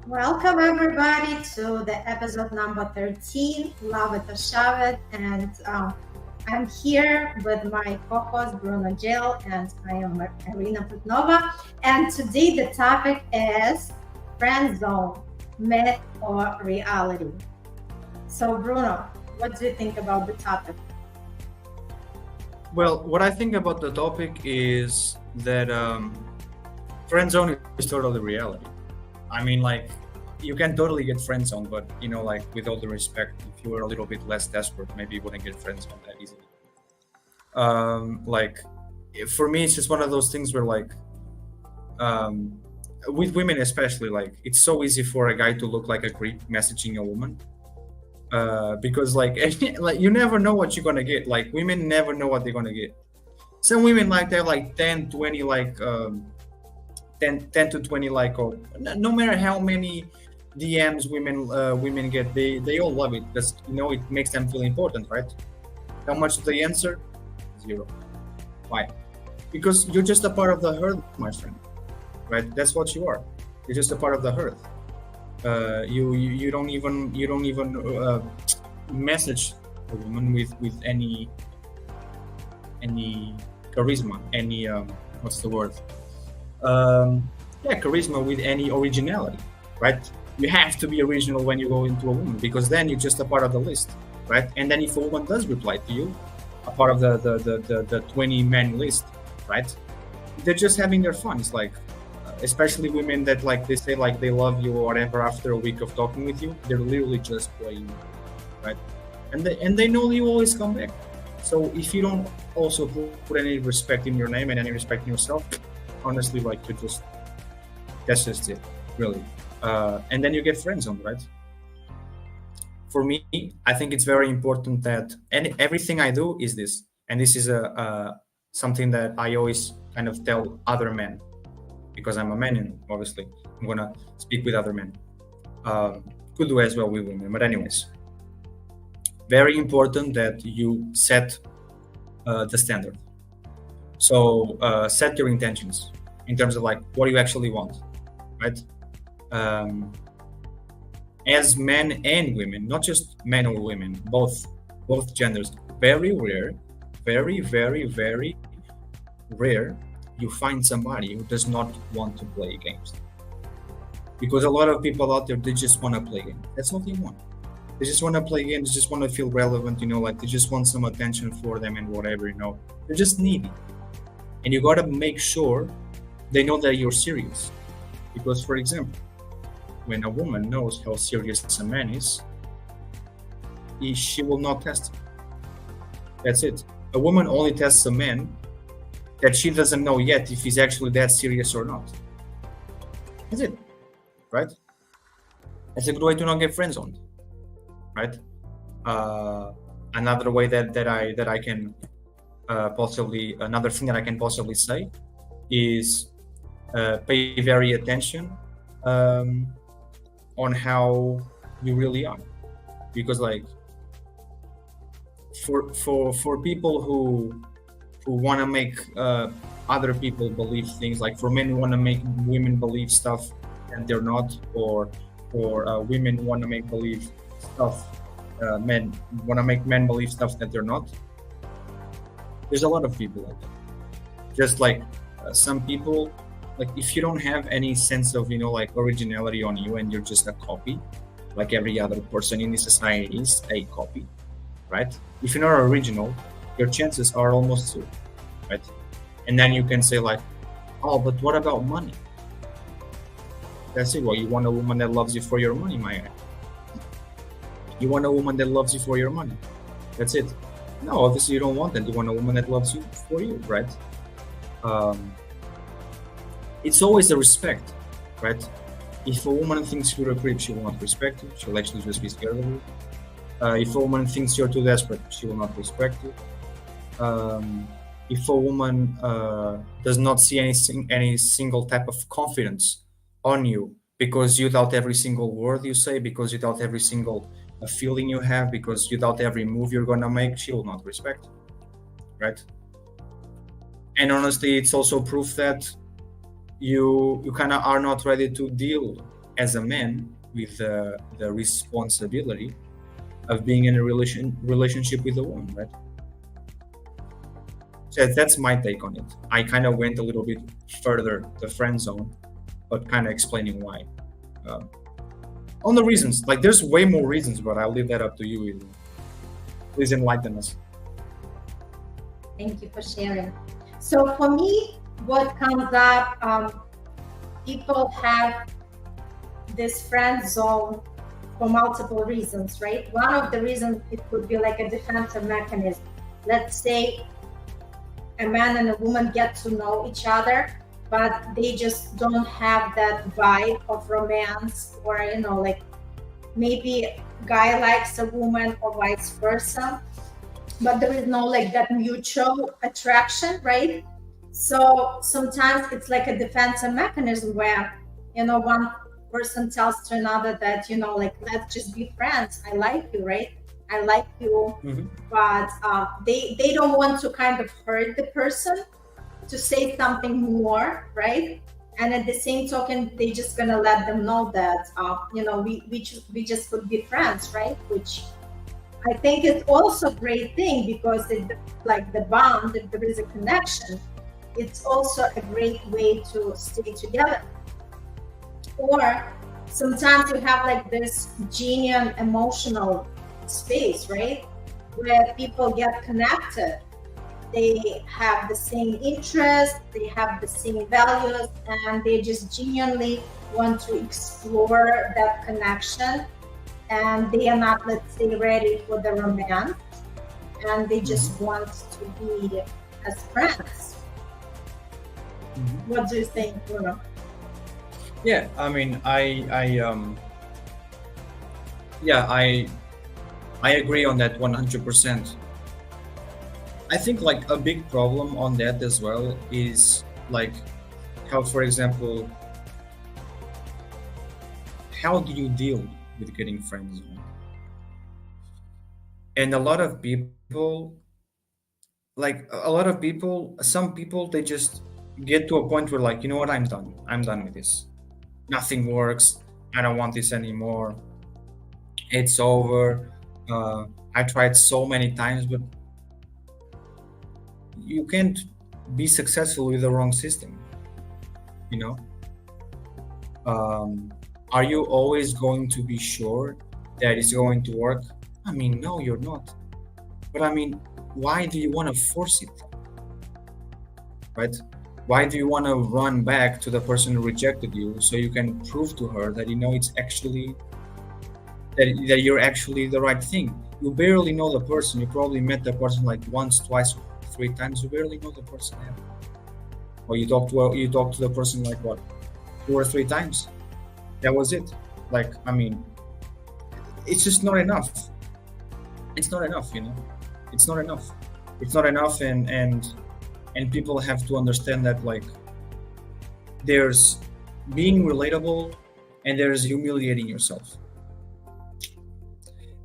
Welcome everybody to the episode number 13, Love It or Shove It. And I'm here with my co-host Bruno Jill and I am Irina Putnova. And today the topic is friend zone, myth or reality. So Bruno, what do you think about the topic? Well, what I think about the topic is that friend zone is totally reality. I mean, like, you can totally get friend zone, but like with all the respect, if you were a little bit less desperate, maybe you wouldn't get friend zone that easily. Like, for me, it's just one of those things where, like, with women especially, like, it's so easy for a guy to look like a creep messaging a woman. Because like like you never know what you're gonna get. Like, women never know what they're gonna get. Some women, like, they're like 10 20, like 10 to 20, like, or no matter how many DMs women get, they all love it because it makes them feel important, right? How much do they answer? Zero. Why? Because you're just a part of the herd, my friend, right? That's what you are. You're just a part of the herd. You don't even message a woman with any charisma, any what's the word? Charisma, with any originality, right? You have to be original when you go into a woman, because then you're just a part of the list, right? And then if a woman does reply to you, a part of the 20 men list, right? They're just having their fun. It's like, especially women that, like, they say like they love you or whatever after a week of talking with you, they're literally just playing, right? And they know you always come back. So if you don't also put any respect in your name and any respect in yourself, honestly, like, that's just it, really. And then you get friend zone, right? For me, I think it's very important that everything I do is this, and this is something that I always kind of tell other men, because I'm a man, and obviously I'm gonna speak with other men. Could do as well with women, but anyways, very important that you set the standard. So set your intentions in terms of, like, what do you actually want, right? As men and women, not just men or women, both genders, very rare, very, very, very rare, you find somebody who does not want to play games. Because a lot of people out there, they just want to play games. That's what they want. They just want to play games, they just want to feel relevant, like, they just want some attention for them and whatever, They're just needy. And you gotta make sure they know that you're serious. Because, for example, when a woman knows how serious a man is, she will not test him. That's it. A woman only tests a man that she doesn't know yet if he's actually that serious or not. That's it, right? That's a good way to not get friend zoned, right? Another way that I can another thing that I can possibly say is pay very attention on how you really are, because, like, for people who want to make other people believe things, like, for men who want to make women believe stuff that they're not, or women want to make believe stuff, men want to make men believe stuff that they're not. There's a lot of people like that. Just like some people, like, if you don't have any sense of like, originality on you, and you're just a copy, like every other person in this society is a copy, right? If you're not original, your chances are almost zero, right? And then you can say, like, oh, but what about money? That's it. Well, you want a woman that loves you for your money, my guy. You want a woman that loves you for your money. That's it. No, obviously you don't want that. You want a woman that loves you for you, right? It's always the respect, right? If a woman thinks you're a creep, she will not respect you. She'll actually just be scared of you. If a woman thinks you're too desperate, she will not respect you. If a woman does not see any single type of confidence on you, because you doubt every single word you say, because you doubt every single feeling you have, because you doubt every move you're gonna make, she will not respect you, right? And honestly, it's also proof that you kind of are not ready to deal as a man with the responsibility of being in a relationship with a woman, right? So that's my take on it. I kind of went a little bit further the friend zone, but kind of explaining why. On the reasons, like there's way more reasons, but I'll leave that up to you. Please enlighten us. Thank you for sharing. So for me, what comes up, people have this friend zone for multiple reasons, right? One of the reasons, it could be like a defensive mechanism. Let's say a man and a woman get to know each other, but they just don't have that vibe of romance, or like maybe a guy likes a woman or vice versa, but there is no like that mutual attraction, right? So sometimes it's like a defensive mechanism where one person tells to another that like, let's just be friends, I like you, right? I like you. But they don't want to kind of hurt the person to say something more, right? And at the same token, they just gonna let them know that we just could be friends, right? Which I think is also a great thing, because like the bond, if there is a connection, it's also a great way to stay together. Or sometimes you have like this genuine emotional space, right? Where people get connected. They have the same interests, they have the same values, and they just genuinely want to explore that connection. And they are not, let's say, ready for the romance, and they just want to be as friends. What do you think, Bruno? Yeah, I mean, I agree on that 100%. I think like a big problem on that as well is like how, for example, how do you deal with getting friends? And a lot of people, some people, they just get to a point where like, you know what, I'm done with this. Nothing works. I don't want this anymore. It's over. I tried so many times, but you can't be successful with the wrong system. Are you always going to be sure that it's going to work? I mean, no, you're not. But I mean, why do you want to force it? Right? Why do you want to run back to the person who rejected you so you can prove to her that it's actually that you're actually the right thing? You barely know the person. You probably met the person like once, twice, 3 times. You barely know the person ever. Or you talk to the person like what, 2 or 3 times. That was it. Like, I mean, it's just not enough. It's not enough, It's not enough. It's not enough, and people have to understand that like there's being relatable and there's humiliating yourself.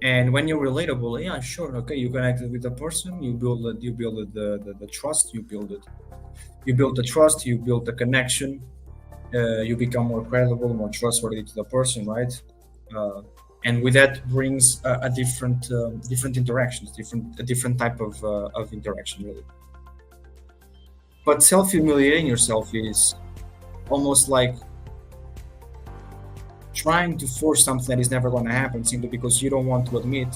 And when you're relatable, yeah, sure, okay, you connected with the person, you build the trust, you build the trust, you build the connection, you become more credible, more trustworthy to the person, right? And with that brings a different interactions, a different type of interaction, really. But self-humiliating yourself is almost like trying to force something that is never going to happen simply because you don't want to admit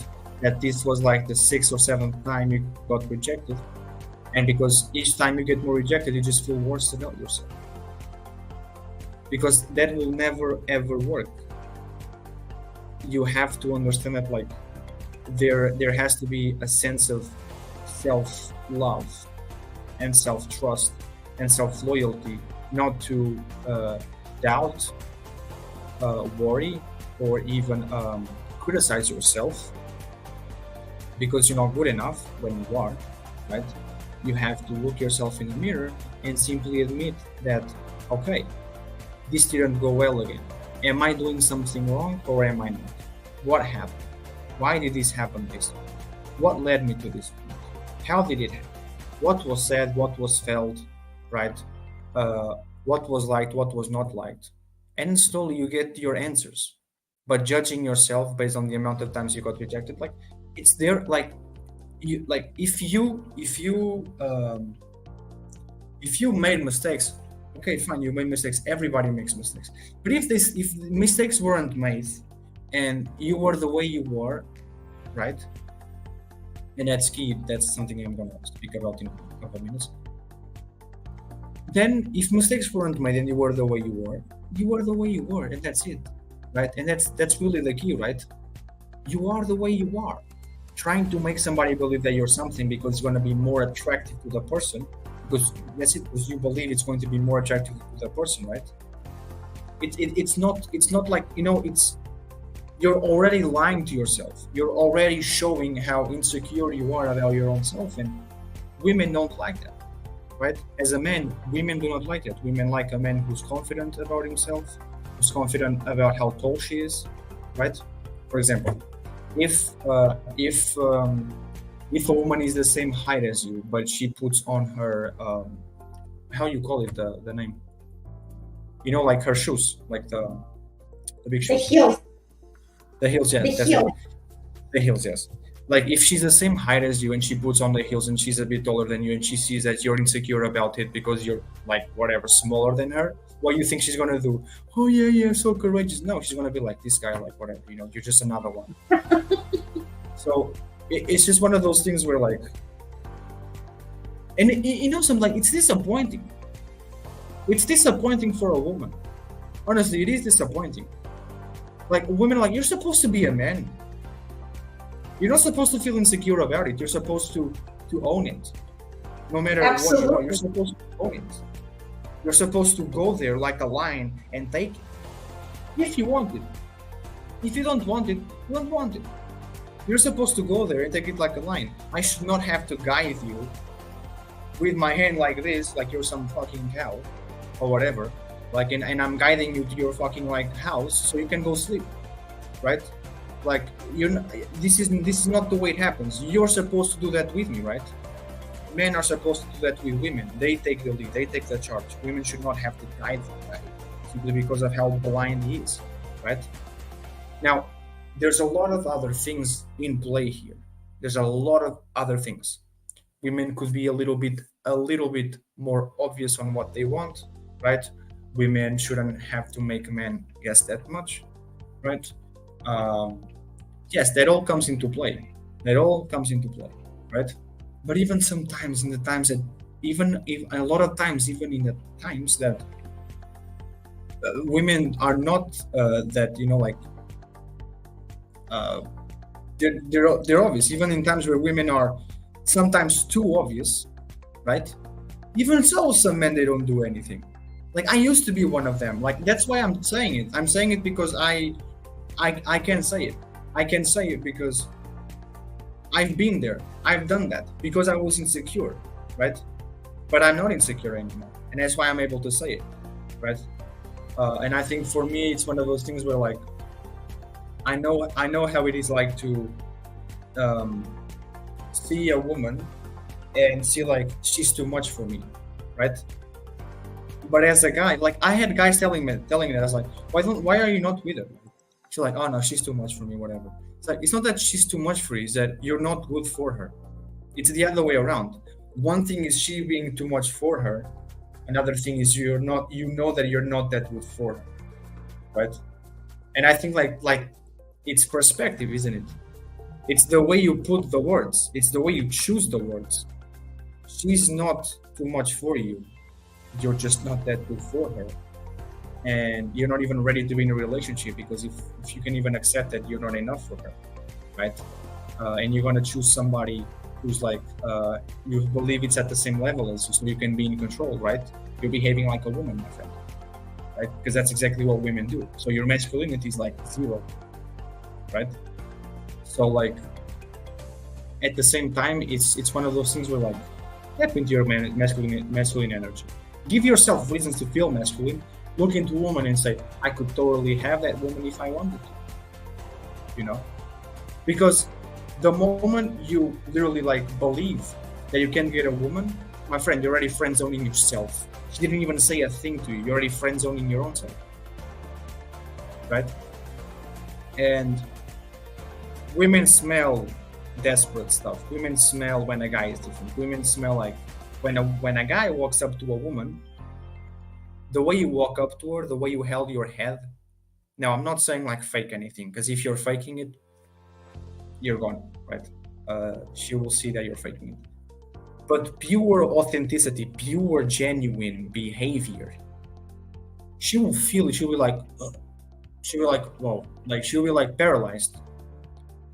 that this was like the 6th or 7th time you got rejected. And because each time you get more rejected, you just feel worse about yourself. Because that will never ever work. You have to understand that like there has to be a sense of self-love and self-trust and self-loyalty, not to doubt, worry, or even criticize yourself because you're not good enough when you are, right? You have to look yourself in the mirror and simply admit that, okay, this didn't go well again. Am I doing something wrong or am I not? What happened? Why did this happen this way? What led me to this point? How did it happen? What was said? What was felt? Right? What was liked? What was not liked? and slowly you get your answers. But judging yourself based on the amount of times you got rejected, like it's there, like you, like if you made mistakes, okay, fine, you made mistakes. Everybody makes mistakes. But if mistakes weren't made, and you were the way you were, right? And that's key. That's something I'm gonna speak about in a couple of minutes. Then, if mistakes weren't made and you were the way you were the way you were, and that's it, right? And that's really the key, right? You are the way you are. Trying to make somebody believe that you're something because it's going to be more attractive to the person, because that's it, because you believe it's going to be more attractive to the person, right? It's not like, you know, it's, you're already lying to yourself. You're already showing how insecure you are about your own self, and women don't like that, right? As a man, women do not like that. Women like a man who's confident about himself, who's confident about how tall she is, right? For example, if a woman is the same height as you, but she puts on her how you call it, the name, you know, like her shoes, like the big shoes, the heels, yeah, the heels, yes. Like if she's the same height as you and she puts on the heels and she's a bit taller than you and she sees that you're insecure about it because you're like whatever smaller than her, what do you think she's gonna do? Oh yeah, so courageous. No, she's gonna be like, this guy, like whatever, you know, you're just another one. So it's just one of those things where like, and you know, something like, it's disappointing. It's disappointing for a woman. Honestly, it is disappointing. Like women, like, you're supposed to be a man. You're not supposed to feel insecure about it. You're supposed to own it. No matter what you are, you're supposed to own it. You're supposed to go there like a lion and take it. If you want it. If you don't want it, you don't want it. You're supposed to go there and take it like a lion. I should not have to guide you with my hand like this, like you're some fucking cow or whatever. Like, and I'm guiding you to your fucking like house so you can go sleep, right? Like, you're not, this is not the way it happens. You're supposed to do that with me, right? Men are supposed to do that with women. They take the lead, they take the charge. Women should not have to guide them, right? Simply because of how blind he is, right? Now, there's a lot of other things in play here. There's a lot of other things. Women could be a little bit more obvious on what they want, right? Women shouldn't have to make men guess that much, right? Yes, that all comes into play. Right? But even sometimes in the times that, even a lot of times, even in the times that women are not that, you know, like they're obvious. Even in times where women are sometimes too obvious, right? Even so, some men, they don't do anything. Like, I used to be one of them. Like, that's why I'm saying it. I'm saying it because I can say it. I can say it because I've been there. I've done that because I was insecure, right? But I'm not insecure anymore, and that's why I'm able to say it, right? And I think for me, it's one of those things where, like, I know how it is like to see a woman and see like she's too much for me, right? But as a guy, like, I had guys telling me that I was like, why are you not with her? She's like, oh no, she's too much for me, whatever. It's like, it's not that she's too much for you, it's that you're not good for her. It's the other way around. One thing is she being too much for her. Another thing is you know that you're not that good for her, right? And I think like it's perspective, isn't it? It's the way you put the words. It's the way you choose the words. She's not too much for you. You're just not that good for her. And you're not even ready to be in a relationship, because if you can even accept that you're not enough for her, right? And you're going to choose somebody who's like, you believe it's at the same level as you, so you can be in control, right? You're behaving like a woman, my friend, right? Because that's exactly what women do. So your masculinity is like zero, right? So like, at the same time, it's one of those things where like, tap into your masculine energy. Give yourself reasons to feel masculine. Look into a woman and say, I could totally have that woman if I wanted to. You know? Because the moment you literally like believe that you can get a woman, my friend, you're already friend zoning yourself. She didn't even say a thing to you. You're already friend zoning your own self. right? And women smell desperate stuff. Women smell when a guy is different. Women smell like when a guy walks up to a woman, the way you walk up to her, the way you held your head. Now, I'm not saying like fake anything, because if you're faking it, you're gone, right? She will see that you're faking it. But pure authenticity, pure genuine behavior, she will feel it. She'll be like, whoa, like she'll be like paralyzed.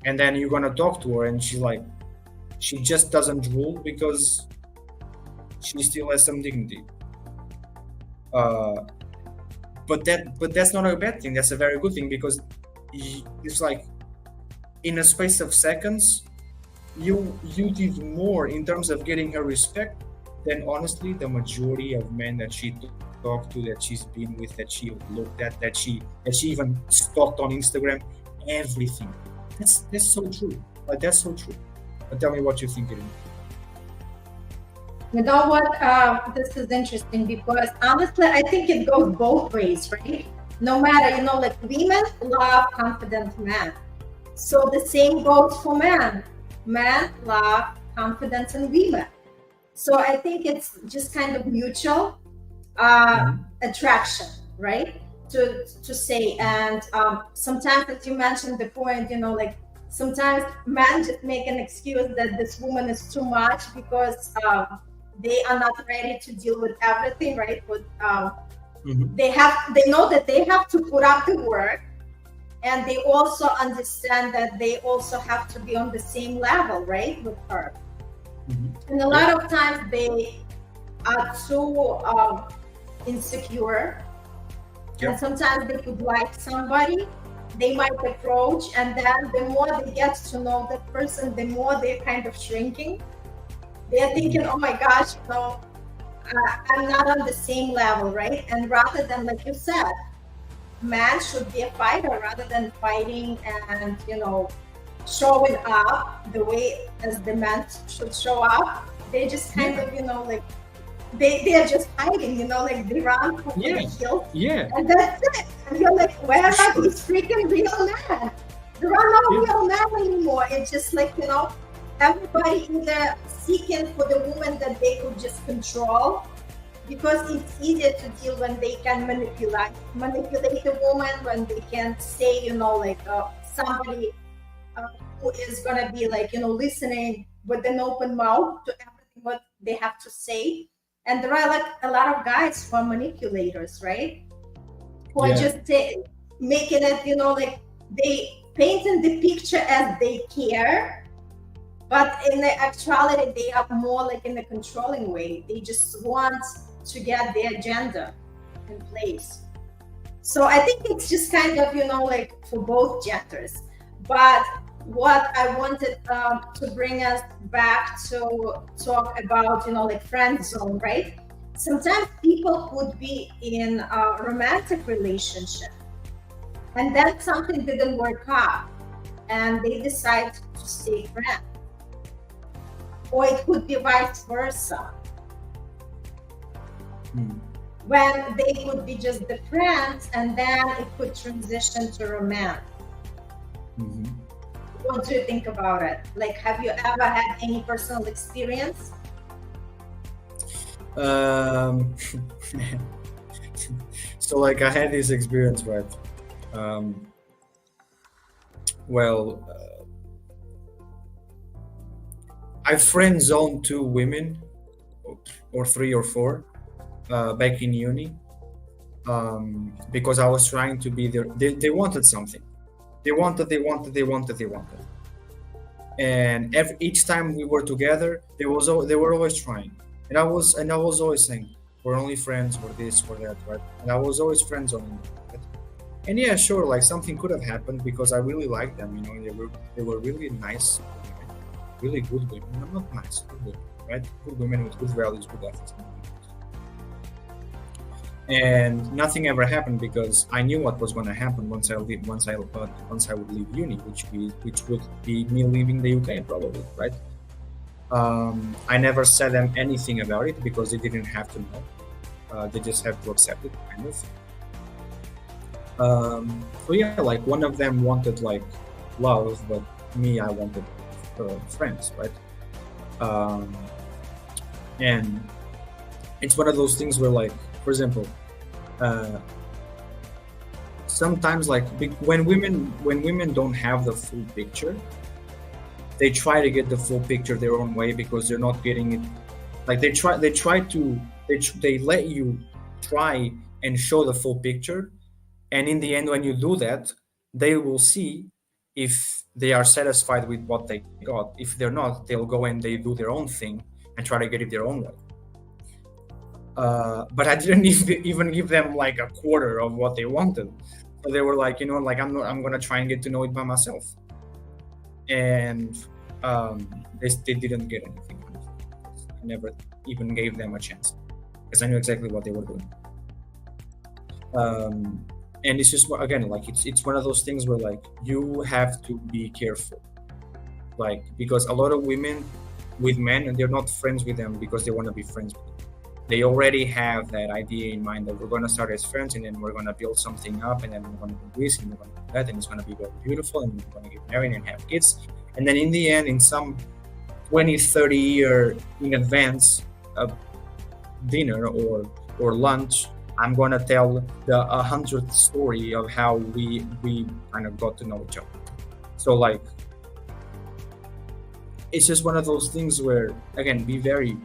And then you're gonna talk to her, and she just doesn't rule because she still has some dignity. But that's not a bad thing. That's a very good thing, because it's like in a space of seconds, you did more in terms of getting her respect than honestly the majority of men that she talked to, that she's been with, that she looked at, that she even stalked on Instagram. Everything. That's so true. Like, that's so true. But tell me what you think, Irina. You know what? This is interesting, because honestly, I think it goes both ways, right? No matter, like women love confident men. So the same goes for men. Men love confidence in women. So I think it's just kind of mutual attraction, right? To say. And sometimes, as you mentioned the point, like sometimes men just make an excuse that this woman is too much because they are not ready to deal with everything, right? But they know that they have to put up the work, and they also understand that they also have to be on the same level, right, with her. And a lot of times they are too insecure, and sometimes they could like somebody, they might approach, and then the more they get to know that person, the more they're kind of shrinking. They're thinking, oh my gosh, I'm not on the same level, right? And rather than, like you said, man should be a fighter rather than fighting and, showing up the way as the man should show up. They just kind of, like, they're just hiding, like they run from the hill. And that's it. And you're like, where are these freaking real men? There are no real men anymore. It's just like, everybody either seeking for the woman that they could just control, because it's easier to deal when they can manipulate the woman, when they can say, somebody who is gonna be like, listening with an open mouth to everything what they have to say. And there are like a lot of guys who are manipulators, right? Who are just making it, like they painting the picture as they care. But in the actuality, they are more like in a controlling way. They just want to get their agenda in place. So I think it's just kind of, like for both genders. But what I wanted to bring us back to talk about, like friend zone, right? Sometimes people could be in a romantic relationship, and then something didn't work out, and they decide to stay friends. Or it could be vice versa. When they could be just the friends, and then it could transition to romance. What do you think about it? Like, have you ever had any personal experience? So like I had this experience, right? I friend zoned 2 women, or 3 or 4, back in uni, because I was trying to be there. They wanted something. They wanted. And each time we were together, they were always trying. And I was always saying, we're only friends, we're this, we're that, right? And I was always friend zoning them. Right? And yeah, sure, like something could have happened because I really liked them. They were really nice. Really good women. I'm not nice, good women, right? Good women with good values, good ethics. And nothing ever happened because I knew what was going to happen once I would leave uni, which would be me leaving the UK probably, right? I never said them anything about it because they didn't have to know. They just have to accept it, kind of. So yeah, like one of them wanted like love, but me, I wanted friends, right? Um, and it's one of those things where, like, for example, uh, sometimes like when women don't have the full picture, they try to get the full picture their own way because they're not getting it. Like they let you try and show the full picture, and in the end, when you do that, they will see if they are satisfied with what they got. If they're not, they'll go and they do their own thing and try to get it their own way. But I didn't even give them like a quarter of what they wanted. So they were like, like I'm gonna try and get to know it by myself. And they didn't get anything. I never even gave them a chance because I knew exactly what they were doing. And it's just, again, like it's one of those things where like you have to be careful, like, because a lot of women with men, and they're not friends with them because they want to be friends with them. They already have that idea in mind that we're going to start as friends and then we're going to build something up and then we're going to do this and we're going to do that and it's going to be very beautiful and we're going to get married and have kids. And then in the end, in some 20-30 year in advance of dinner or lunch, I'm gonna tell the 100th story of how we kind of got to know each other. So like, it's just one of those things where, again, be very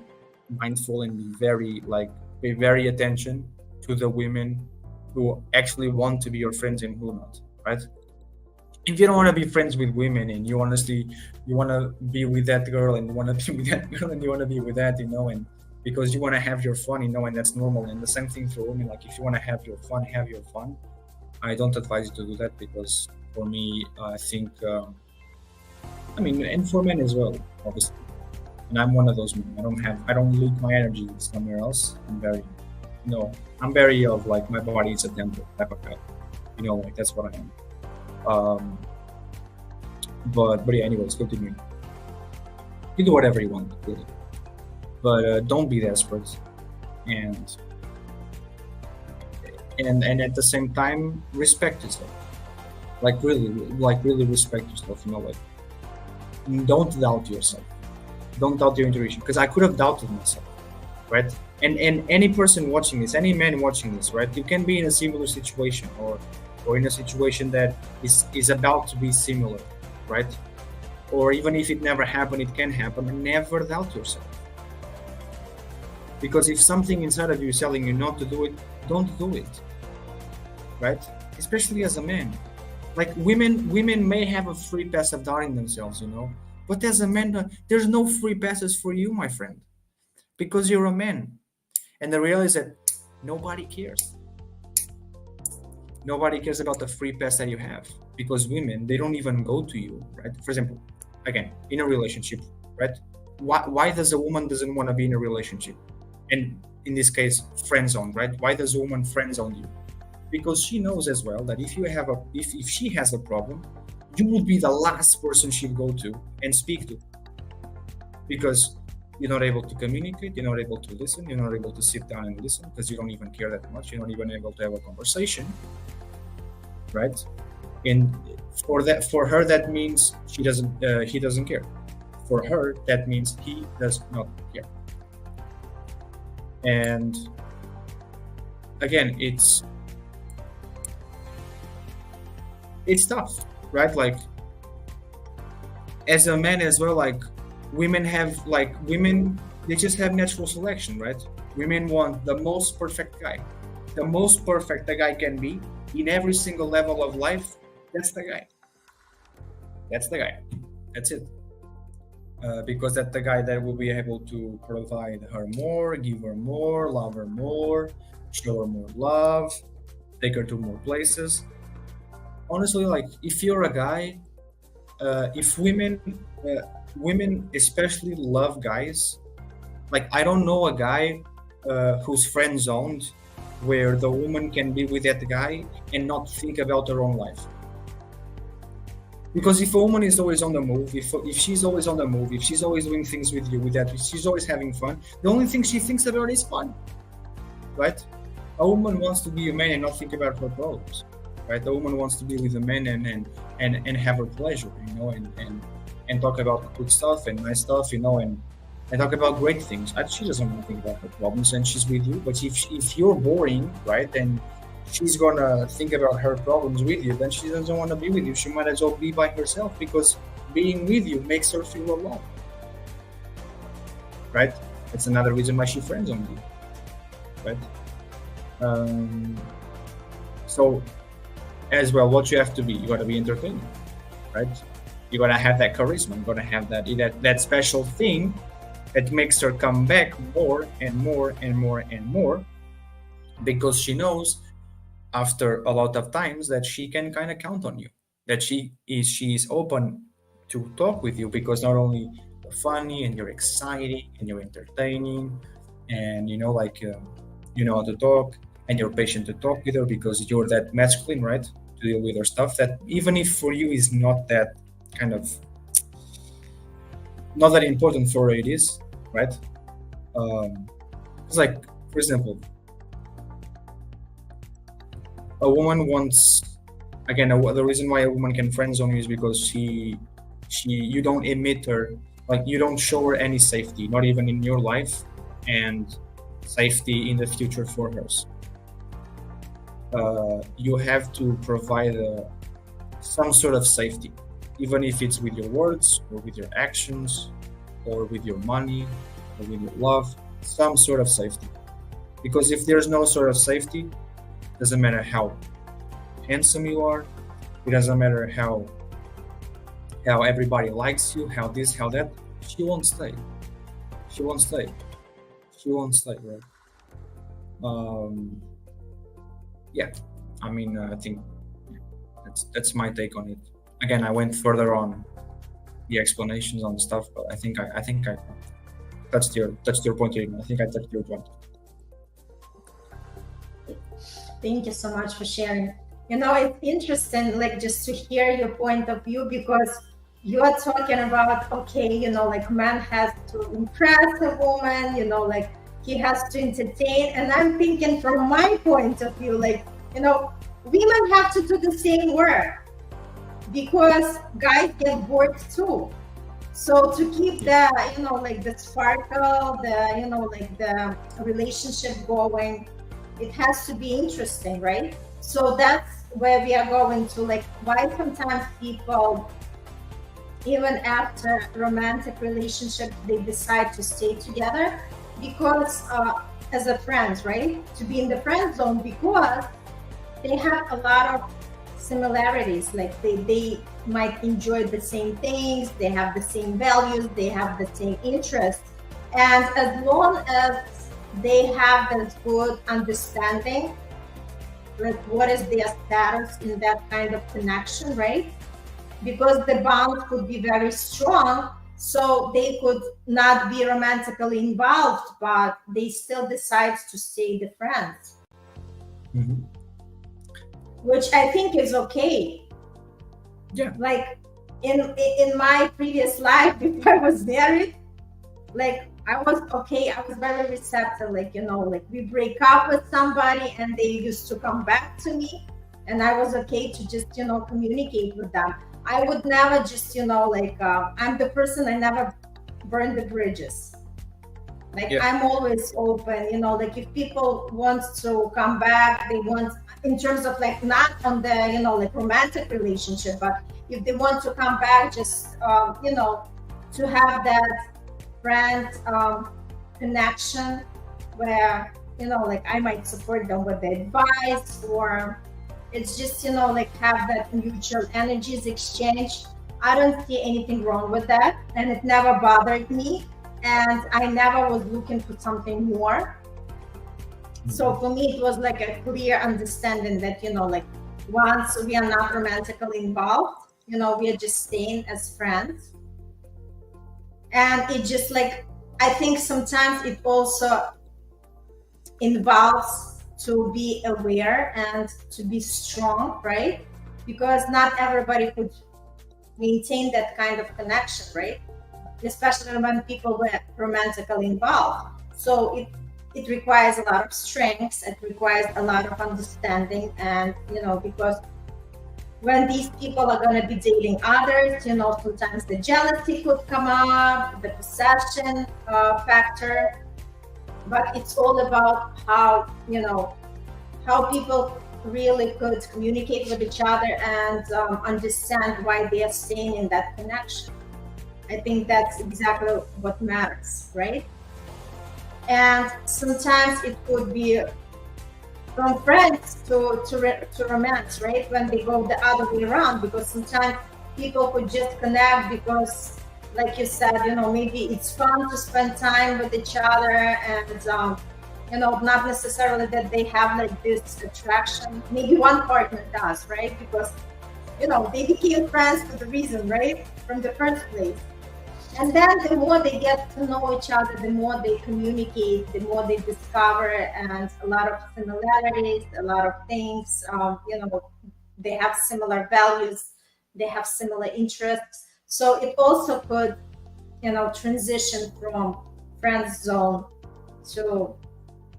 mindful and pay very attention to the women who actually want to be your friends and who not, right? If you don't want to be friends with women and you want to be with that girl and you want to be with that girl and you want to be with that, and because you want to have your fun, and that's normal. And the same thing for women, like if you want to have your fun, I don't advise you to do that because for me, I think, and for men as well, obviously. And I'm one of those men. I don't leak my energy somewhere else. I'm very of like my body is a temple type of guy. Like that's what I am. But yeah, anyways, continue. You do whatever you want, really. But don't be desperate, and at the same time respect yourself. Like really respect yourself. Don't doubt yourself. Don't doubt your intuition, because I could have doubted myself, right? And any person watching this, any man watching this, right? You can be in a similar situation or in a situation that is about to be similar, right? Or even if it never happened, it can happen. And never doubt yourself. Because if something inside of you is telling you not to do it, don't do it, right? Especially as a man. Like women may have a free pass of doubting themselves, but as a man, there's no free passes for you, my friend, because you're a man. And the reality is that nobody cares. Nobody cares about the free pass that you have, because women, they don't even go to you, right? For example, again, in a relationship, right? Why does a woman doesn't want to be in a relationship? And in this case, friend zone, right? Why does a woman friend zone you? Because she knows as well that if she has a problem, you would be the last person she'd go to and speak to. Because you're not able to communicate, you're not able to listen, you're not able to sit down and listen because you don't even care that much, you're not even able to have a conversation, right? And for her, that means he doesn't care. For her, that means he does not care. And again, it's tough, right? Like as a man as well, like women, they just have natural selection, right? Women want the most perfect guy. The most perfect the guy can be in every single level of life. That's the guy. That's it. Because that's the guy that will be able to provide her more, give her more, love her more, show her more love, take her to more places. Honestly, like if you're a guy, if women especially love guys, like I don't know a guy who's friend zoned where the woman can be with that guy and not think about her own life. Because if a woman is always on the move, if she's always on the move, if she's always doing things with you, if she's always having fun, the only thing she thinks about is fun, right? A woman wants to be a man and not think about her problems. right? The woman wants to be with a man and have her pleasure, and talk about good stuff and nice stuff, and talk about great things. She doesn't want to think about her problems, and she's with you. But if you're boring, right, then she's gonna think about her problems with you. Then she doesn't want to be with you. She might as well be by herself, because being with you makes her feel alone, right? It's another reason why she friends on you, right? So as well, what you have to be, you got to be entertaining, right? You got to have that charisma. You got to have that special thing that makes her come back more and more and more and more, because she knows after a lot of times that she can kind of count on you, that she is open to talk with you, because not only you're funny and you're exciting and you're entertaining, and you know how to talk, and you're patient to talk with her, because you're that masculine, right, to deal with her stuff, that even if for you is not that kind of not that important, for her it is, right? It's like, for example, a woman wants, again, the reason why a woman can friend zone you is because you don't emit her, like you don't show her any safety, not even in your life, and safety in the future for hers. You have to provide some sort of safety, even if it's with your words or with your actions or with your money or with your love, some sort of safety. Because if there's no sort of safety, doesn't matter how handsome you are, it doesn't matter how everybody likes you, how this, how that, she won't stay, right? Yeah, I mean, I think that's my take on it. Again, I went further on the explanations on the stuff, but I think I touched your point here. I think I touched your point. Thank you so much for sharing. It's interesting, like, just to hear your point of view, because you are talking about, okay, like, man has to impress a woman, like, he has to entertain. And I'm thinking from my point of view, like, women have to do the same work, because guys get bored too. So to keep the, like, the sparkle, the relationship going, it has to be interesting, right? So that's where we are going to, like, why sometimes people, even after romantic relationship, they decide to stay together, because as a friends, right? To be in the friend zone, because they have a lot of similarities, like they might enjoy the same things, they have the same values, they have the same interests. And as long as they have this good understanding, like what is their status in that kind of connection, right? Because the bond could be very strong, so they could not be romantically involved, but they still decide to stay the friends. Mm-hmm. Which I think is okay. Yeah. Like in my previous life, before I was married, like I was okay. I was very receptive. Like, like we break up with somebody and they used to come back to me, and I was okay to just, communicate with them. I would never just, I'm the person, I never burn the bridges. Like, yeah. I'm always open, like if people want to come back, they want, in terms of like, not on the, like romantic relationship, but if they want to come back, just, to have that friend connection where, like I might support them with the advice, or it's just, like have that mutual energies exchange. I don't see anything wrong with that, and it never bothered me, and I never was looking for something more. So for me, it was like a clear understanding that, like once we are not romantically involved, we are just staying as friends. And it just like, I think sometimes it also involves to be aware and to be strong, right? Because not everybody could maintain that kind of connection, right? Especially when people were romantically involved. So it requires a lot of strength, it requires a lot of understanding, and because when these people are going to be dating others, sometimes the jealousy could come up, the possession factor, but it's all about how people really could communicate with each other and understand why they are staying in that connection. I think that's exactly what matters, right? And sometimes it could be from friends to romance, right? When they go the other way around, because sometimes people could just connect because, like you said, maybe it's fun to spend time with each other, and not necessarily that they have like this attraction. Maybe one partner does, right? Because they became friends for the reason, right? From the first place. And then the more they get to know each other, the more they communicate, the more they discover, and a lot of similarities, a lot of things. They have similar values, they have similar interests. So it also could, transition from friend zone to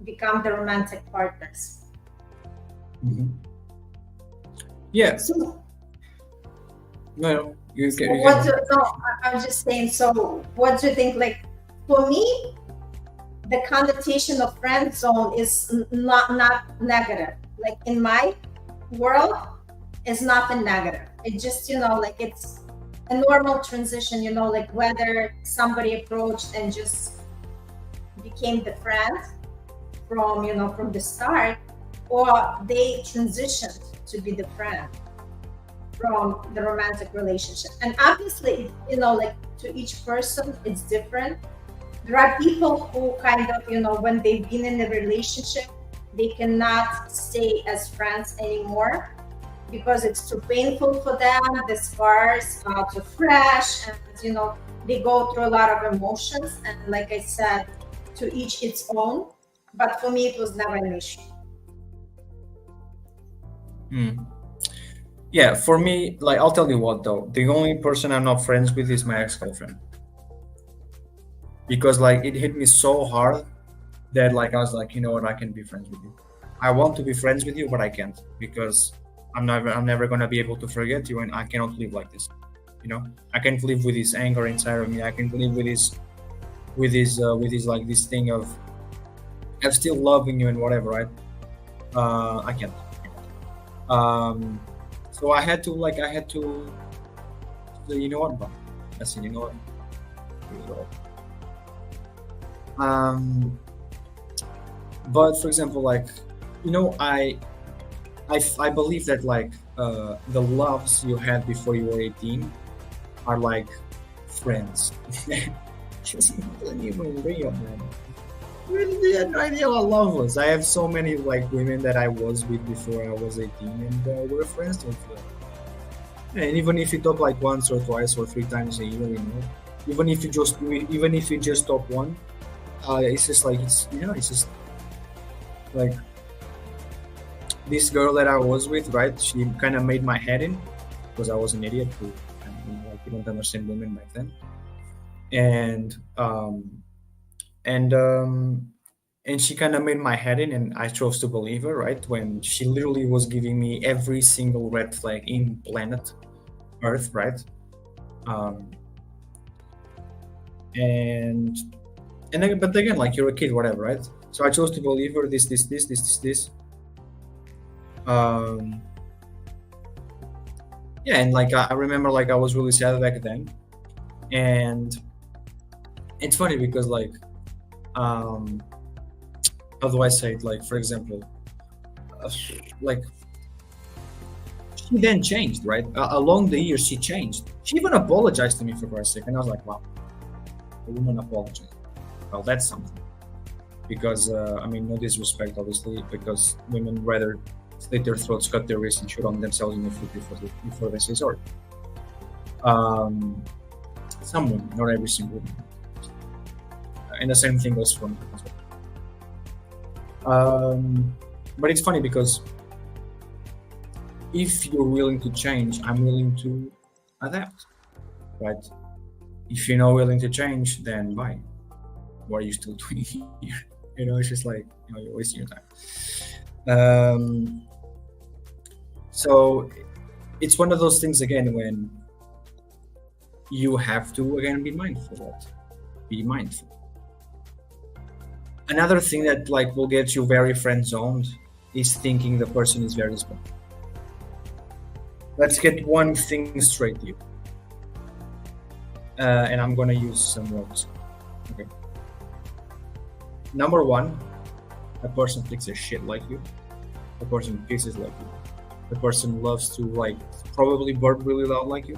become the romantic partners. Mm-hmm. Yeah. So, no. I'm just saying, so what do you think? Like, for me, the connotation of friend zone is not negative. Like, in my world, it's nothing negative. It just, like, it's a normal transition, like whether somebody approached and just became the friend from the start, or they transitioned to be the friend from the romantic relationship. And obviously, like, to each person, it's different. There are people who kind of, when they've been in a relationship, they cannot stay as friends anymore because it's too painful for them. The scars are too fresh, and, they go through a lot of emotions. And like I said, to each its own. But for me, it was never an issue. Yeah, for me, like, I'll tell you what though, the only person I'm not friends with is my ex-girlfriend. Because like it hit me so hard that like I was like, you know what, I can be friends with you. I want to be friends with you, but I can't, because I'm never gonna be able to forget you, and I cannot live like this. I can't live with this anger inside of me. I can't live with this like this thing of I'm still loving you and whatever, right? I can't. So I had to say, you know what, but I said, you know what. But for example, like, I believe that like the loves you had before you were 18 are like friends. It's not even real, man. Really had no idea what love was. I have so many like women that I was with before I was 18, and we're friends till today. And even if you talk like once or twice or 3 times a year, even if you just talk one, it's just like it's just like this girl that I was with, right? She kind of made my head in because I was an idiot who like didn't understand women back then, and she kind of made my head in, and I chose to believe her, right? When she literally was giving me every single red flag in planet Earth, right? But again, like, you're a kid, whatever, right? So I chose to believe her. This. Yeah, and like I remember, like I was really sad back then, and it's funny because like, how do I say it? Like, for example, like she then changed, right? Along the years, she changed. She even apologized to me for Christ's sake, and I was like, wow, a woman apologized. Well, that's something. Because I mean, no disrespect, obviously, because women rather slit their throats, cut their wrists, and shoot on themselves in the foot before they say sorry. Some women, not every single woman. And the same thing goes for me as well. But it's funny because if you're willing to change, I'm willing to adapt, right? If you're not willing to change, then why? What are you still doing here? It's just like, you're wasting your time. So it's one of those things again when you have to again be mindful of. Be mindful. Another thing that like will get you very friend zoned is thinking the person is very special. Let's get one thing straight here. And I'm gonna use some words. Okay. Number one, a person thinks a shit like you. A person kisses like you. The person loves to like probably burp really loud like you,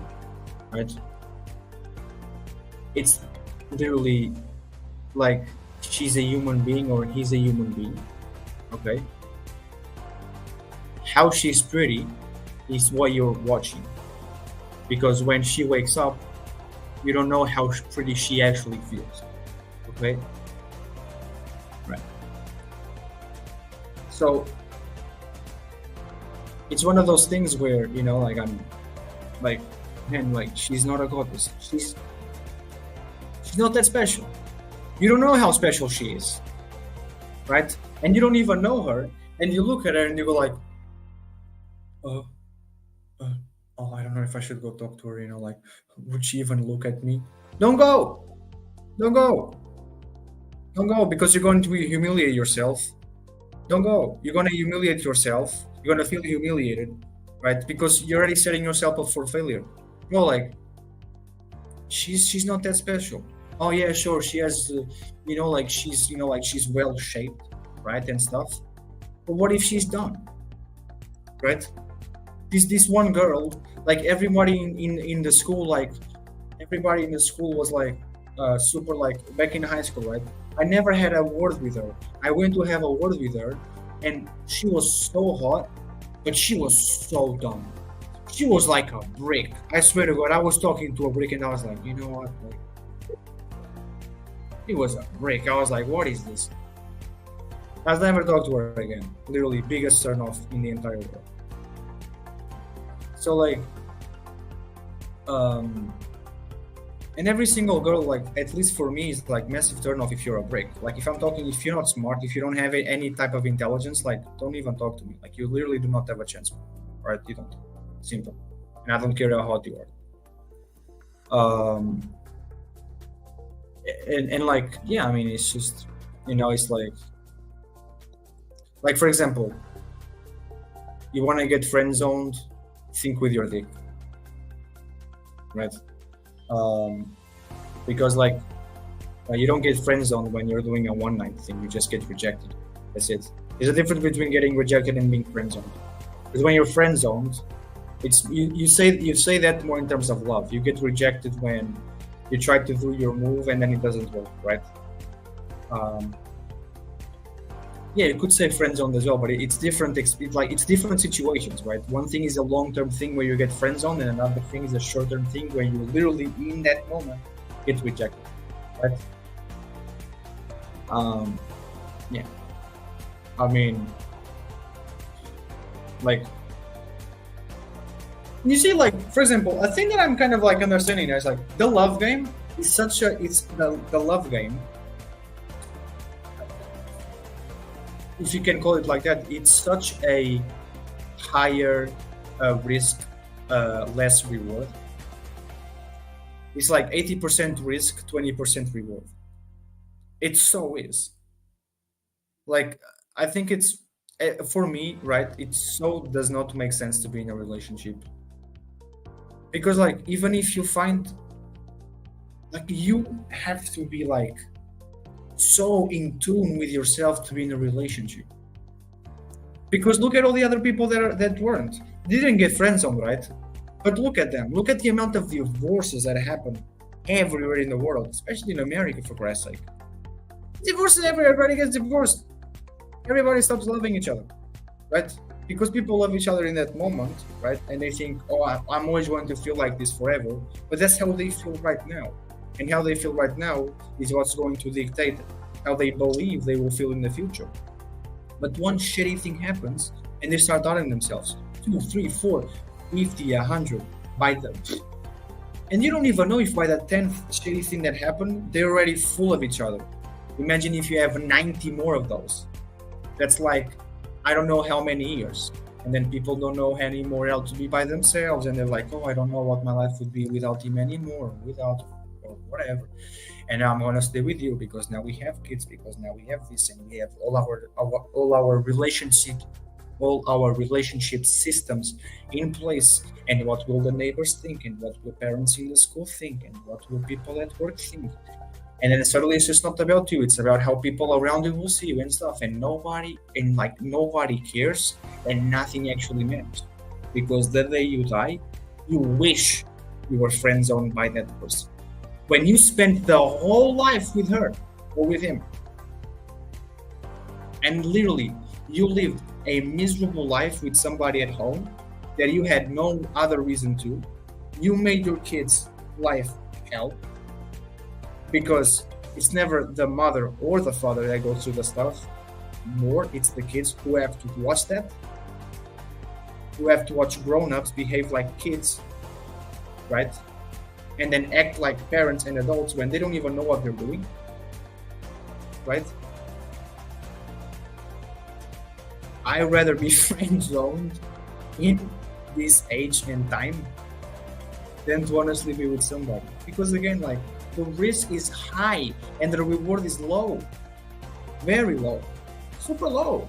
right? It's literally like she's a human being or he's a human being, okay? How she's pretty is what you're watching, because when she wakes up, you don't know how pretty she actually feels, okay? Right. So it's one of those things where, you know, like I'm like, man, like she's not a goddess. She's not that special. You don't know how special she is, right? And you don't even know her. And you look at her and you go like, oh, I don't know if I should go talk to her, you know, like, would she even look at me? Don't go, because you're going to humiliate yourself. Don't go. You're going to humiliate yourself. You're going to feel humiliated, right? Because you're already setting yourself up for failure. No, like, she's not that special. Oh yeah, sure, she has, you know, like she's well shaped, right, and stuff. But what if she's done, right? This one girl, like everybody in the school, like everybody in the school was like super, like back in high school, right? I never had a word with her. I went to have a word with her, and she was so hot, but she was so dumb. She was like a brick. I swear to God, I was talking to a brick, and I was like, you know what? Like, it was a brick. I was like, what is this? I've never talked to her again. Literally, biggest turn off in the entire world. So like, and every single girl, like at least for me, is like massive turn off if you're a brick. Like if I'm talking, if you're not smart, if you don't have any type of intelligence, like don't even talk to me. Like you literally do not have a chance, right? You don't. Simple. And I don't care how hot you are. And like, yeah, I mean, it's just, you know, it's like for example, you want to get friend zoned, think with your dick, right? Because like you don't get friend zoned when you're doing a one night thing, you just get rejected. That's it. There's a difference between getting rejected and being friend zoned. Because when you're friend zoned, it's you say that more in terms of love. You get rejected when you try to do your move and then it doesn't work, right? Yeah, you could say friend zoned as well, but it's different. It's different situations, right? One thing is a long-term thing where you get friend zoned, and another thing is a short-term thing where you literally in that moment get rejected, right? Yeah, I mean, like, you see, like, for example, a thing that I'm kind of like understanding is like the love game is the love game, if you can call it like that, it's such a higher risk, less reward. It's like 80% risk, 20% reward. It so is. Like, I think it's, for me, right, it so does not make sense to be in a relationship. Because like, even if you find, like, you have to be like so in tune with yourself to be in a relationship. Because look at all the other people that weren't. They didn't get friend zoned, right? But look at them. Look at the amount of divorces that happen everywhere in the world, especially in America, for Christ's sake. Divorces everywhere, everybody gets divorced. Everybody stops loving each other, right? Because people love each other in that moment, right? And they think, oh, I'm always going to feel like this forever. But that's how they feel right now. And how they feel right now is what's going to dictate how they believe they will feel in the future. But one shitty thing happens, and they start doubting themselves. 2, 3, 4, 50, 100, and you don't even know if by the 10th shitty thing that happened, they're already full of each other. Imagine if you have 90 more of those. That's like, I don't know how many years. And then people don't know anymore how to be by themselves, and they're like, oh, I don't know what my life would be without him anymore, without, or whatever. And I'm gonna stay with you because now we have kids, because now we have this, and we have all our relationship systems in place. And what will the neighbors think, and what will parents in the school think, and what will people at work think? And then suddenly it's just not about you, it's about how people around you will see you and stuff. And nobody cares, and nothing actually matters. Because the day you die, you wish you were friend zoned by that person. When you spent the whole life with her or with him, and literally you lived a miserable life with somebody at home that you had no other reason to, you made your kids' life hell, because it's never the mother or the father that goes through the stuff, more it's the kids who have to watch that, who have to watch grown-ups behave like kids, right? And then act like parents and adults when they don't even know what they're doing, right? I'd rather be friend-zoned in this age and time than to honestly be with somebody. Because again, like, the risk is high and the reward is low. Very low. Super low.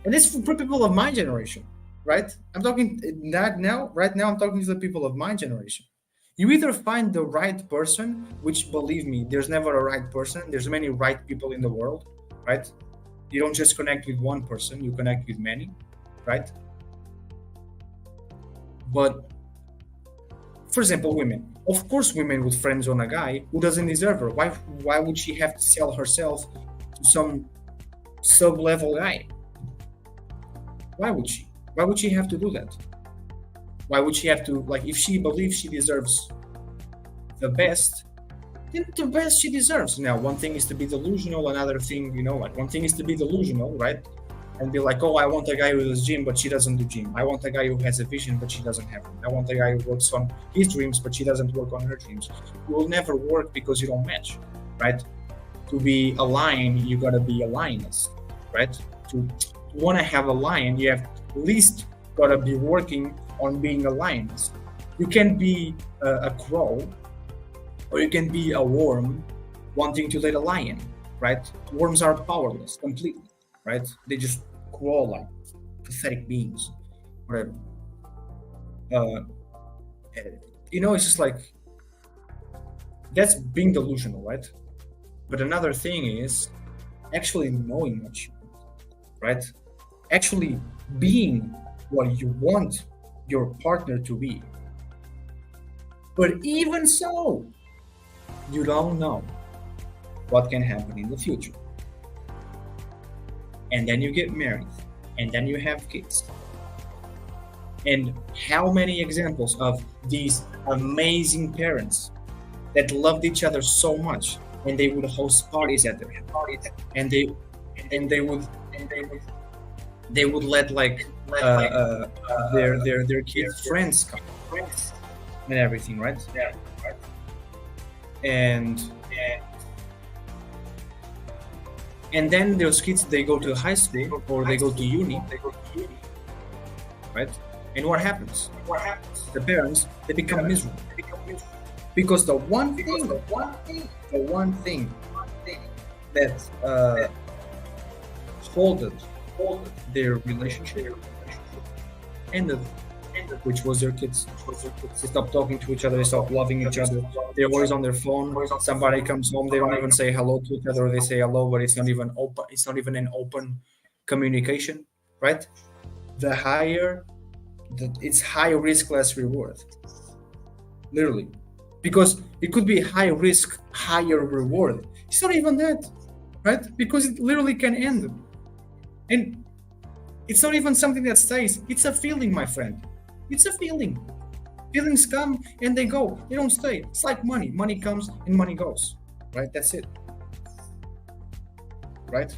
And this is for people of my generation, right? I'm talking not now, right now I'm talking to the people of my generation. You either find the right person, which, believe me, there's never a right person. There's many right people in the world, right? You don't just connect with one person, you connect with many, right? But, for example, women. Of course, women would friend zone a guy who doesn't deserve her. Why would she have to sell herself to some sub-level guy? Why would she? Why would she have to do that? Why would she have to, like, if she believes she deserves the best, then the best she deserves. Now, one thing is to be delusional, another thing, like, one thing is to be delusional, right? And be like, oh, I want a guy who does gym, but she doesn't do gym. I want a guy who has a vision, but she doesn't have one. I want a guy who works on his dreams, but she doesn't work on her dreams. You will never work because you don't match, right? To be a lion, you gotta be a lioness, right? To want to have a lion, you have at least gotta be working on being a lioness. You can be a crow, or you can be a worm wanting to lay a lion, right? Worms are powerless completely, right? They just crawl like pathetic beings, whatever. It's just like, that's being delusional, right? But another thing is actually knowing what you want, right? Actually being what you want your partner to be. But even so, you don't know what can happen in the future. And then you get married, and then you have kids. And how many examples of these amazing parents that loved each other so much, and they would host parties at their house, and they would let their kids' friends come and everything, right? Yeah, right. And then those kids, they go to high school or they go to uni, right? And what happens? The parents, they become miserable. Because the one thing that folded their relationship ended, which was their kids. They stopped talking to each other, they stopped loving each other. They're always on their phone. Somebody comes home, they don't even say hello to each other, or they say hello, but it's not even open. It's not even an open communication, right? It's high risk, less reward. Literally. Because it could be high risk, higher reward. It's not even that, right? Because it literally can end. And it's not even something that stays. It's a feeling, my friend. It's a feeling. Feelings come and they go. They don't stay. It's like money. Money comes and money goes, right? That's it, right?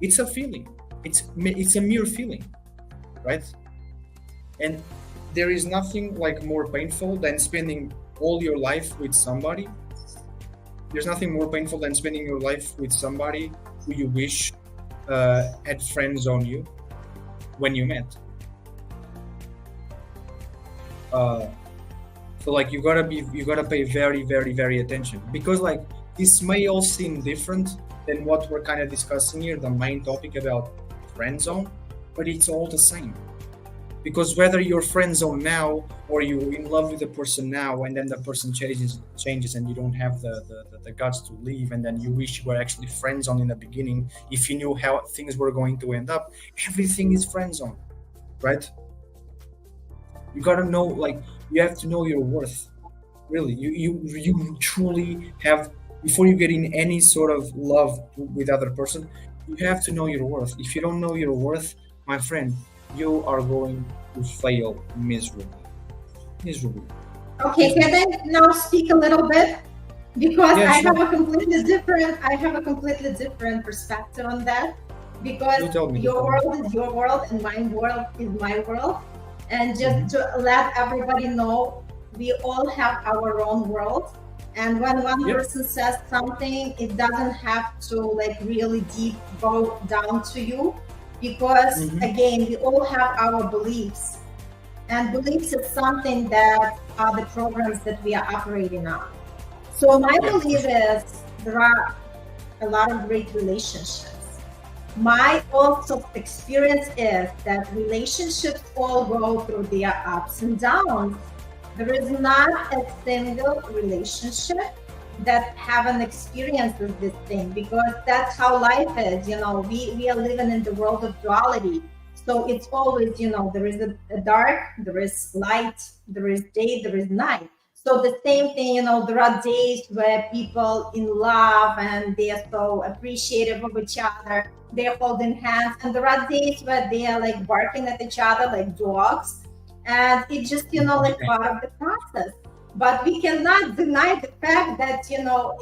It's a feeling. It's a mere feeling, right? And there is nothing like more painful than spending all your life with somebody. There's nothing more painful than spending your life with somebody who you wish had friends on you when you met, uh, so like you gotta pay very, very, very attention, because like this may all seem different than what we're kind of discussing here, the main topic about friend zone, but it's all the same. Because whether you're friend zone now or you're in love with the person now, and then the person changes and you don't have the guts to leave, and then you wish you were actually friend zone in the beginning, if you knew how things were going to end up, everything is friend zone, right? You gotta know, like, you have to know your worth. Really, you truly have, before you get in any sort of love with other person, you have to know your worth. If you don't know your worth, my friend, you are going to fail miserably. Miserably. Okay, can I now speak a little bit? Because Yeah, I sure. have a completely different perspective on that. Because You tell me. your world is your world and my world is my world. And just to let everybody know, we all have our own world. And when one Yep. person says something, it doesn't have to like really deep go down to you, because Mhm. again, we all have our beliefs. And beliefs is something that are the programs that we are operating on. So my Yeah, belief is there are a lot of great relationships. My also experience is that relationships all go through their ups and downs. There is not a single relationship that haven't experienced this thing, because that's how life is. You know, we are living in the world of duality. So it's always, you know, there is a dark, there is light, there is day, there is night. So the same thing, you know, there are days where people in love and they are so appreciative of each other, they're holding hands, and there are days where they are like barking at each other like dogs, and it's just, you know, like part of the process. But we cannot deny the fact that, you know,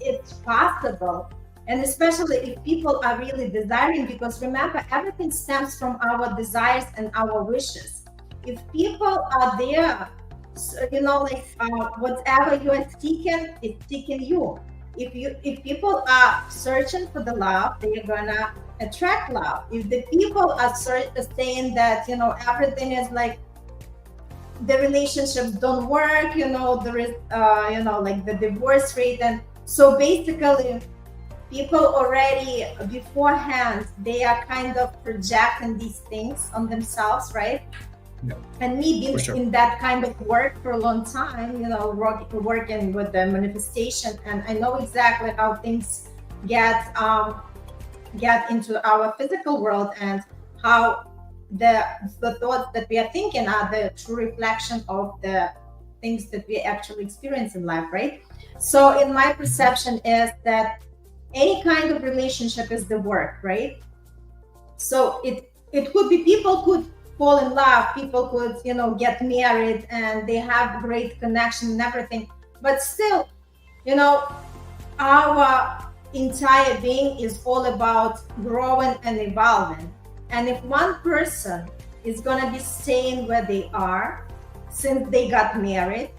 it's possible. And especially if people are really desiring, because remember, everything stems from our desires and our wishes. If people are there, so, you know, like whatever you are seeking, it's seeking you. If people are searching for the love, they're gonna attract love. If the people are saying that, you know, everything is like the relationships don't work, you know, there is you know, like the divorce rate, and so basically people already beforehand, they are kind of projecting these things on themselves, right? Yeah. And me being Sure. in that kind of work for a long time, you know, working with the manifestation, and I know exactly how things get into our physical world, and how the thoughts that we are thinking are the true reflection of the things that we actually experience in life, right? So in my perception is that any kind of relationship is the work, right? So it could be, people could fall in love, people could, you know, get married and they have great connection and everything, but still, you know, our entire being is all about growing and evolving. And if one person is going to be staying where they are since they got married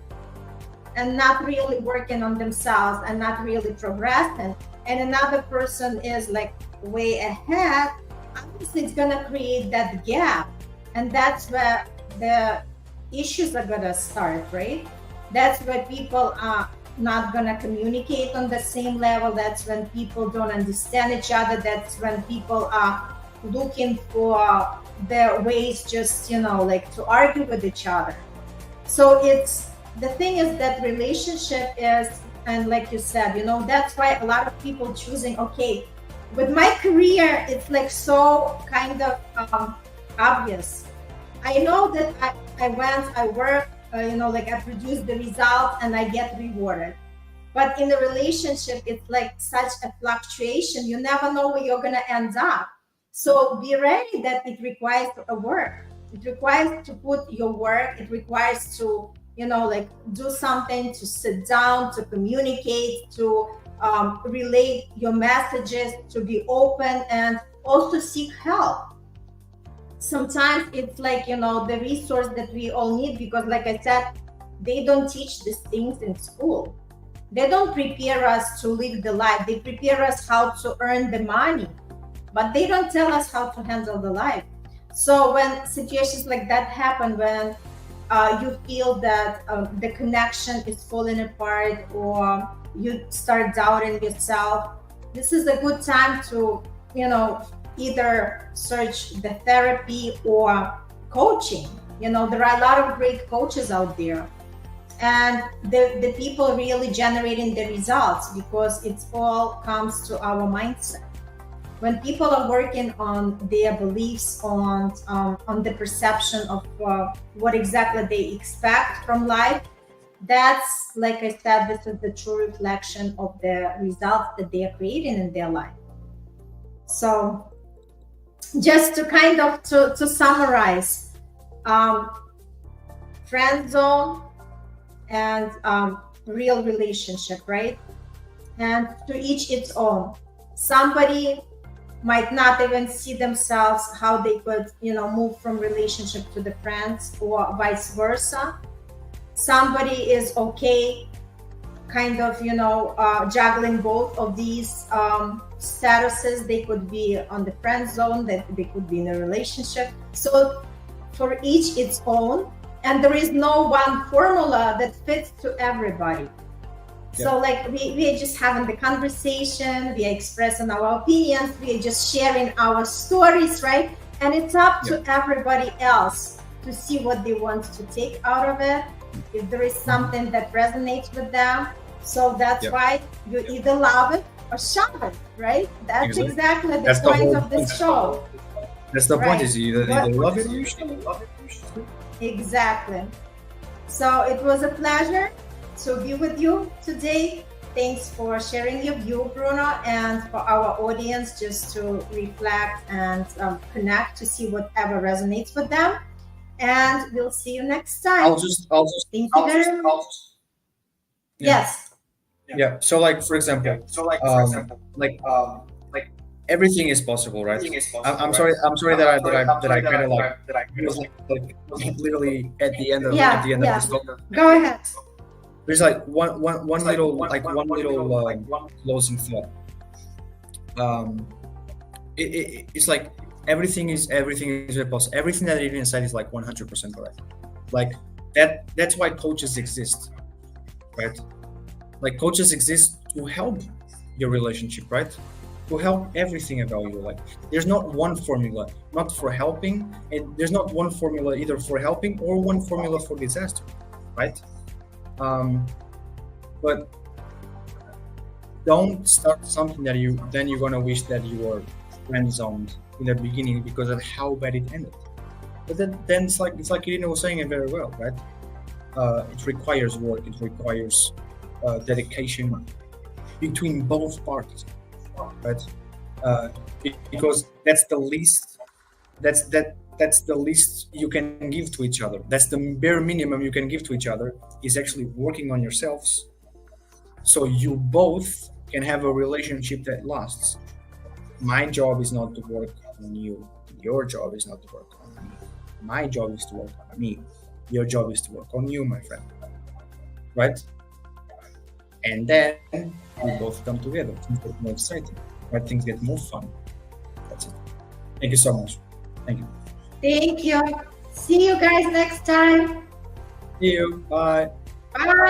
and not really working on themselves and not really progressing, and another person is like way ahead, obviously it's going to create that gap. And that's where the issues are going to start, right? That's where people are not going to communicate on the same level. That's when people don't understand each other. That's when people are looking for their ways just, you know, like to argue with each other. So it's, the thing is that relationship is, and like you said, you know, that's why a lot of people choosing, okay, with my career, it's like so kind of obvious. I know that I work, you know, like I produce the result and I get rewarded. But in a relationship, it's like such a fluctuation. You never know where you're going to end up. So be ready that it requires a work. It requires to put your work. It requires to, you know, like do something, to sit down, to communicate, to relate your messages, to be open, and also seek help. Sometimes it's like, you know, the resource that we all need, because like I said, they don't teach these things in school. They don't prepare us to live the life. They prepare us how to earn the money, but they don't tell us how to handle the life. So when situations like that happen, when you feel that the connection is falling apart, or you start doubting yourself, this is a good time to, either search the therapy or coaching. There are a lot of great coaches out there, and the people really generating the results, because it all comes to our mindset. When people are working on their beliefs, on the perception of what exactly they expect from life, that's, like I said, this is the true reflection of the results that they are creating in their life. So just to kind of to summarize, friend zone and real relationship, right? And to each its own. Somebody might not even see themselves how they could, move from relationship to the friends, or vice versa. Somebody is okay kind of, juggling both of these statuses. They could be on the friend zone, that they could be in a relationship. So for each its own, and there is no one formula that fits to everybody. So like we are just having the conversation, we are expressing our opinions, we are just sharing our stories, right? And it's up to everybody else to see what they want to take out of it, if there is something that resonates with them. So that's why you either love it or shove it, right? That's exactly the point of this show. That's the point, is you either love it or you shove it. Exactly. So it was a pleasure to be with you today. Thanks for sharing your view, Bruno, and for our audience just to reflect and connect to see whatever resonates with them. And we'll see you next time. I'll just Thank you very much. Yes. Yeah. So like, for example, everything is possible, right? I'm sorry that I kind of like literally at the end of this talk. Go ahead. There's like one little closing thought. It's like everything is very possible. Everything that is inside is like 100% correct. Like that's why coaches exist, right? Like coaches exist to help your relationship, right? To help everything about your life. There's not one formula, not for helping, and there's not one formula either for helping or one formula for disaster, right? But don't start something that you're gonna wish that you were friend zoned in the beginning because of how bad it ended. But then it's like Irina was saying it very well, right? It requires work. It requires dedication between both parties, right? Because that's the least you can give to each other. That's the bare minimum you can give to each other, is actually working on yourselves, so you both can have a relationship that lasts. My job is not to work on you. Your job is not to work on me. My job is to work on me. Your job is to work on you, my friend. Right? And then we both come together. Things get more exciting. Right? Things get more fun. That's it. Thank you so much. Thank you. Thank you. See you guys next time. See you. Bye. Bye.